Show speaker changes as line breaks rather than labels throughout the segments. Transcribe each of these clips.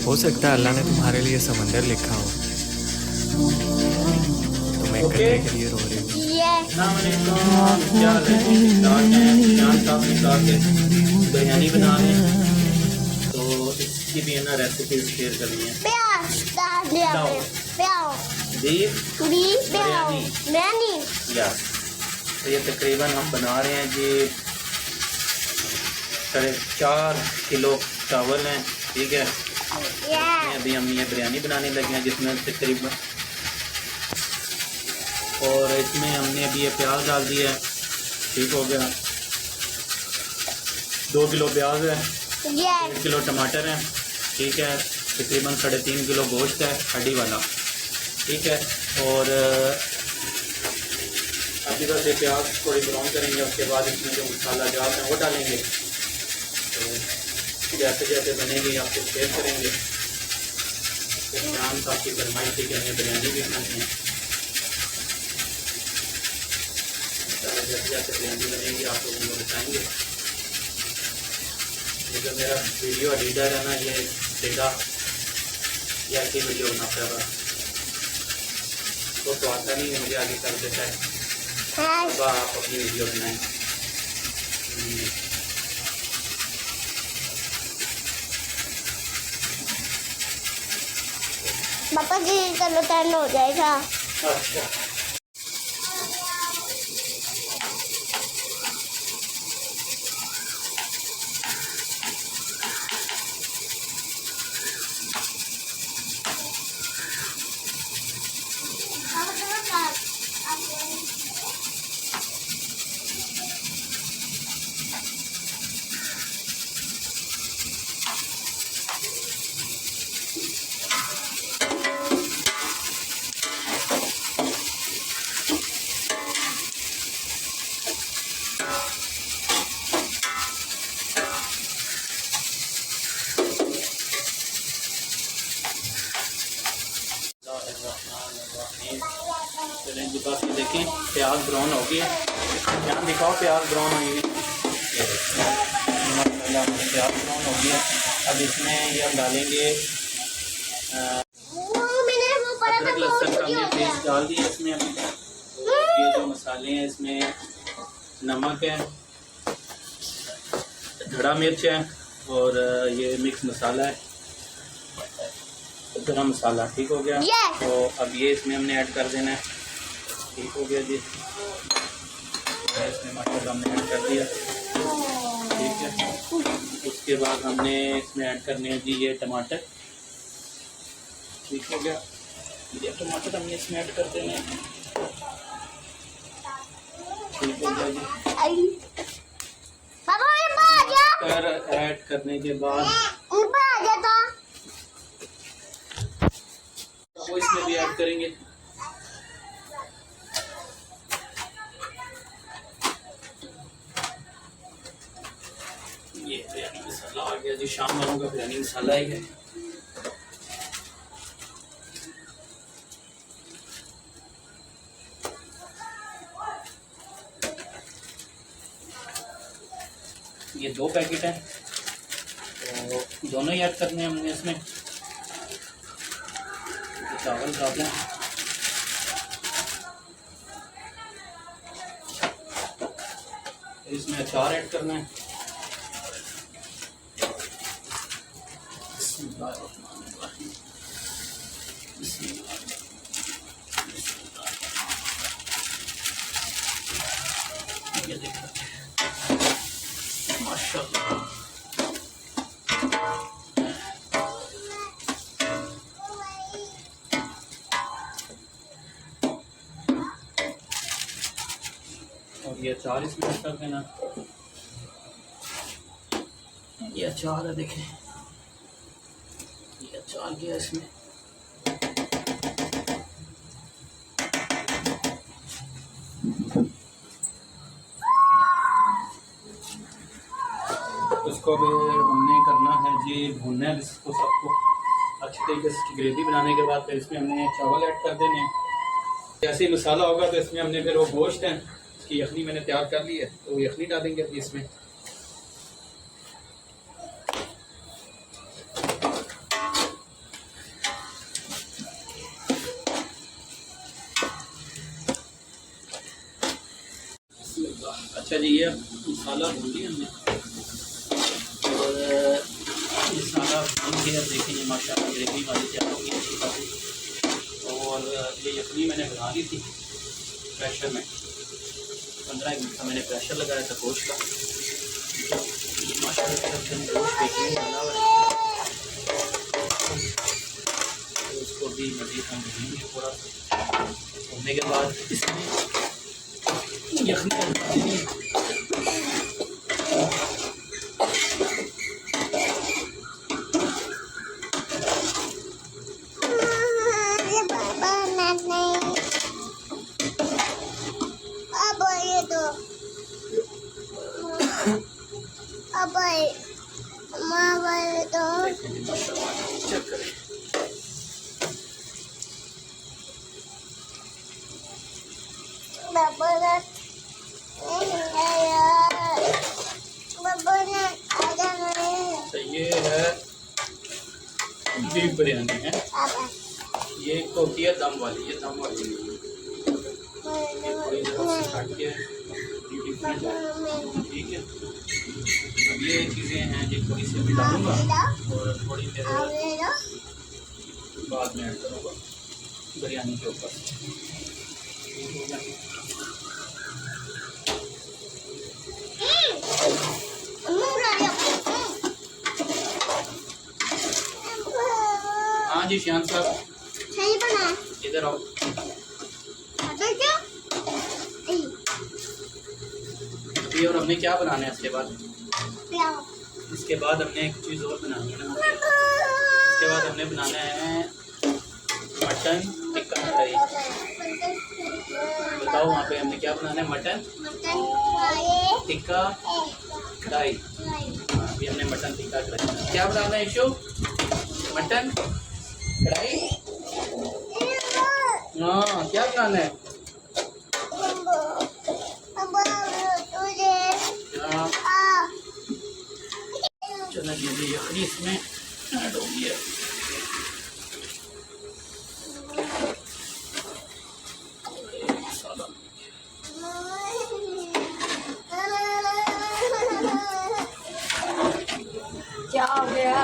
हो सकता है अल्लाह ने तुम्हारे लिए समंदर लिखा हो, तुम एक
ओके।
कतरे के लिए रो रहे हो।
क्या हाल है? स्टार्ट है शान साहब निकाल के बिरयानी बना रहे हैं, तो इसकी भी है ना रेसिपी शेयर करनी है।
प्याज डाल दिया
डाल।
मैंने। प्याज
बीफ
प्लीज
बिरयानी।
बिरयानी
या तो ये तकरीबन हम बना रहे हैं जी 4.5 किलो चावल हैं, ठीक है। इसमें अभी हम ये बिरयानी बनाने लगे हैं जिसमें तकरीबन, और इसमें हमने अभी ये प्याज डाल दिया है, ठीक हो गया। 2 किलो प्याज है, 1 किलो टमाटर है, ठीक है। तकरीबन 3.5 किलो गोश्त है हड्डी वाला, ठीक है। और अभी बस ये प्याज थोड़ी ब्राउन करेंगे, उसके बाद इसमें जो मसाला जात है वो डालेंगे। तो जैसे जैसे बनेगी आपको शेयर करेंगे। तो शाम का आपकी फरमाइश थी कि हमें बिरयानी भी बनानी है, जैसे जैसे बिरयानी बनेगी आप लोगों को बताएंगे। ये जो मेरा वीडियो एडिटर है ना, ये बेटा या कि वीडियो बनाता है, तो आता नहीं है, मुझे आगे कर देता है। अब आप अपनी वीडियो बनाएं।
पापा जी चलो टर्न हो जाएगा।
अच्छा, चलें जी, बस ये देखें प्याज ब्राउन हो गई है। ध्यान दिखाओ, प्याज ब्राउन हुई है, प्याज ब्राउन हो गया। अब इसमें ये हम डालेंगे अदरक लहसुन का हमने पेस्ट डाल दिया इसमें। अभी ये जो मसाले हैं इसमें नमक है, धड़ा मिर्च है, और ये मिक्स मसाला है, गरम मसाला, ठीक हो गया। तो अब ये इसमें हमने ऐड कर देना है, ठीक हो गया जी। इसमें मसाला हमने ऐड कर दिया, ठीक है। उसके बाद हमने इसमें ऐड करने हैं जी ये टमाटर, ठीक हो गया। ये टमाटर हमने इसमें ऐड कर देने हैं, ठीक हो गया जी। टमाटर ऐड करने के बाद वो इसमें भी ऐड करेंगे। ये बिरयानी मसाला आ गया जी, शाम वालों का बिरयानी मसाला ही है। ये 2 पैकेट हैं, तो दोनों ही ऐड करने हैं हमने इसमें। चावल डाल दें, इसमें अचार ऐड करना है। ये देखो माशाल्लाह, और ये अचार इसमें ऐड कर देना। ये अचार है, देखें ये अचार गया इसमें। इसको भी हमने करना है जी, भूनना है इसको सबको अच्छी तरीके से। ग्रेवी बनाने के बाद फिर इसमें हमने चावल ऐड कर देने। जैसे ही मसाला होगा तो इसमें हमने फिर वो गोश्त है, इसकी यखनी मैंने तैयार कर ली है, तो यखनी डालेंगे अभी इसमें। अच्छा जी, ये मसाला भून लिया हमने और मसाला भून के अब देखेंगे माशाल्लाह ग्रेवी हमारी तैयार होगी अच्छी खासी। और ये यखनी मैंने बना ली थी प्रेशर में, 15 मिनट का मैंने प्रेशर लगाया था गोश्त का। माशाल्लाह गोश्त देखने में बना हुआ है, तो उसको भी मज़ीद हम भूनेंगे थोड़ा सा। भूनने के बाद इसमें यखनी चेक करें। तो ये है बीफ बिरयानी है, ये एक होती है दम वाली, ये दम वाली नहीं है। ये थोड़ी ज़रा सी काट के डिफरेंट है, ठीक है। अब ये चीज़ें हैं ये थोड़ी सी अभी डालूंगा और थोड़ी देर बाद में ऐड करूँगा बिरयानी के ऊपर। हाँ जी शान साहब, इधर आओ। ये और हमने क्या बनाना है इसके बाद? इसके बाद हमने एक चीज़ और बनानी है ना, इसके बाद हमने बनाना है मटन टिक्का कढ़ाई। बताओ वहाँ पे हमने क्या बनाना है? मटन टिक्का कढ़ाई। अभी हमने मटन टिक्का कढ़ाई क्या बनाना है इशू? मटन कढ़ाई। हाँ क्या बनाना है? चलो ये यखनी इसमें ऐड हो गई है।
क्या हो गया?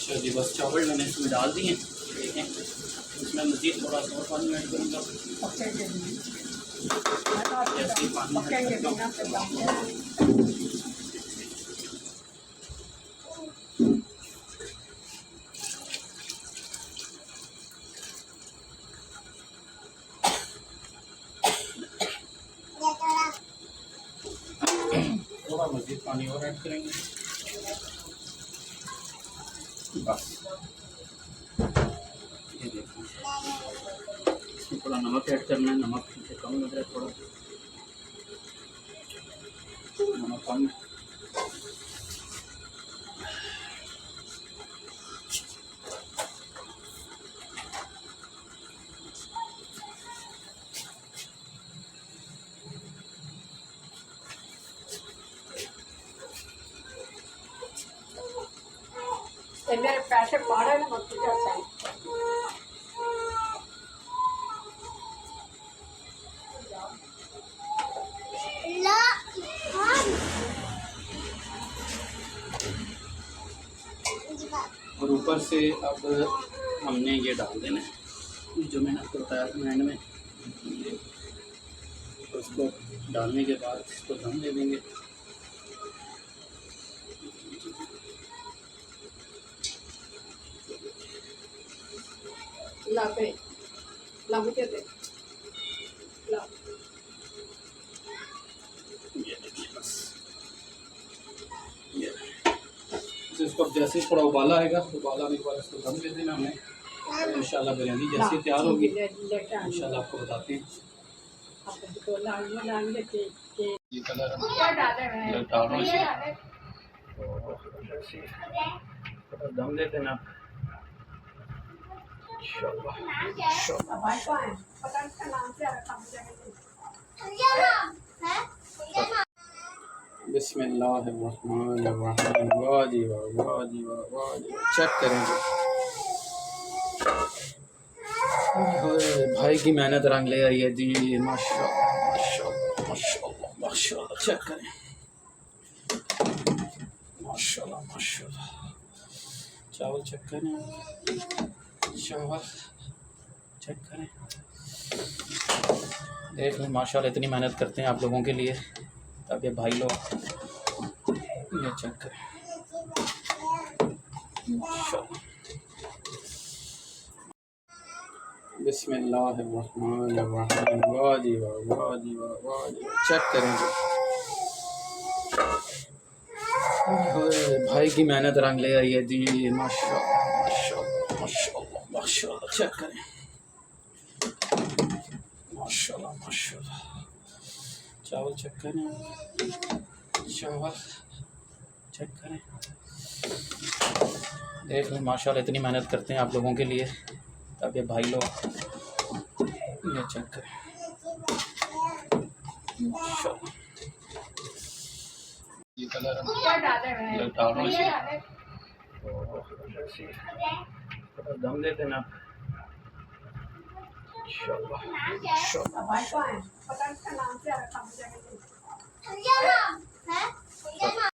अच्छा जी, बस चावल मैंने इसमें डाल दिए, देखें इसमें मज़ीद थोड़ा सा और पानी ऐड करूँगा। जैसे पानी ऐड करता हूँ। थोड़ा मज़ीद पानी और ऐड करेंगे बस। ये देखो इसमें थोड़ा नमक ऐड करना है, नमक मुझे कम लग रहा है, थोड़ा नमक कम है।
मेरे पैसे मारे ना मत जाता है।
और ऊपर से अब हमने ये डाल देना है जो मैंने आपको बताया था एंड में। तो उसको डालने के बाद इसको दम दे देंगे।
ला पे ला मुझे दे ला।
ये देखिए बस ये इसको जैसे ही थोड़ा उबाला आएगा, उबाला आने के बाद इसको दम दे देना हमने। इंशाल्लाह बिरयानी जैसे तैयार होगी
लेके आनी
इंशाल्लाह आपको बताते हैं।
आपको तो लाल लेके
ये कलर हम
क्या डाले हैं
डाल रहे
ये
हैं
डाले
तो दम देते हैं ना इंशाल्लाह इंशाल्लाह।
भाई को है पता नहीं इसका नाम क्या रखा मुझे नहीं
बिस्मिल्लाहिर्रहमानिर्रहीम। वाह जी वाह, वाह जी वाह, वाह जी वाह। चेक करेंगे भाई की मेहनत रंग ले आई है जी। माशाल्लाह माशाल्लाह माशाल्लाह माशाल्लाह। चेक करें माशाल्लाह माशाल्लाह। चावल चेक करें, चावल चेक करें। देख लें माशाल्लाह इतनी मेहनत करते हैं आप लोगों के लिए ताकि भाई लोग ये चेक करें माशाल्लाह। बिस्मिल्लाहिर्रहमानिर्रहीम। वाह जी वाह, वाह जी वाह, वाह जी वाह। चेक करेंगे भाई की मेहनत रंग ले आई है जी। माशाल्लाह माशाल्लाह माशाल्लाह माशाल्लाह। चेक करें माशाल्लाह माशाल्लाह। चावल चेक करें, चावल चेक करें। देख लें माशाल्लाह इतनी मेहनत करते हैं आप लोगों के लिए ताकि भाई लोग ये चेक करें माशाल्लाह। ये कलर हम
क्या डाले हैं
डाल रहे
ये
हैं
डाले
तो दम देते ना इंशाल्लाह इंशाल्लाह।
भाई को है पता नहीं इसका नाम क्या रखा मुझे नहीं